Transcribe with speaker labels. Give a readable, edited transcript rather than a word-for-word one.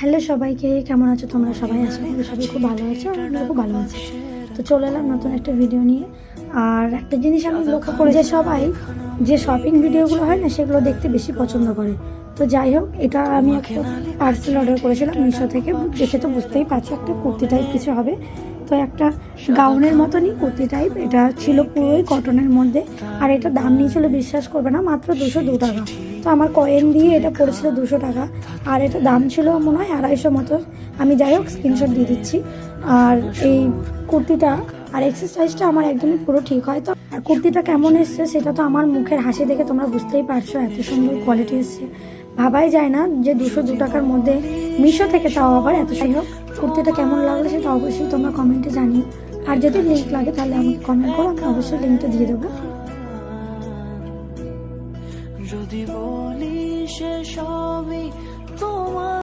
Speaker 1: Hello সবাইকে, কেমন আছো তোমরা সবাই? আশা করি সবাই খুব ভালো আছো, আমরা খুব ভালো আছি। তো চলে এলাম নতুন একটা ভিডিও নিয়ে। আর একটা জিনিস আমি লক্ষ্য করি যে সবাই যে শপিং ভিডিওগুলো হয় না, সেগুলো দেখতে বেশি পছন্দ করে। তো যাই হোক, এটা আমি একটা পার্সেল অর্ডার করেছিলাম মিশো থেকে। দেখে তো বুঝতেই পারছো একটা কুর্তি টাইপ কিছু হবে। তো একটা গাউনের মতনই কুর্তি টাইপ, এটা ছিল পুরোই কটনের মধ্যে। আর এটা দাম নিয়েছিল, বিশ্বাস করবে না, মাত্র 202 টাকা। তো আমার কয়েন দিয়ে এটা পড়েছিল 200 টাকা। আর এটা দাম ছিল মনে হয় 250 মতো। আমি যাই হোক স্ক্রিনশট দিয়ে দিচ্ছি। আর এই কুর্তিটা আর এক্সারসাইজটা আমার একদমই পুরো ঠিক হয়। তো আর কুর্তিটা কেমন এসছে সেটা তো আমার মুখের হাসি দেখে তোমরা বুঝতেই পারছো, এত সুন্দর কোয়ালিটি এসছে। ভাবাই যায় না যে 202 টাকার মধ্যে মিশো থেকে, তাও আবার এত সুন্দর। কুর্তিটা কেমন লাগলো সেটা অবশ্যই তোমরা কমেন্টে জানিও। আর যদি লিঙ্ক লাগে তাহলে আমাকে কমেন্ট করো, আমি অবশ্যই লিঙ্কটা দিয়ে দেবো।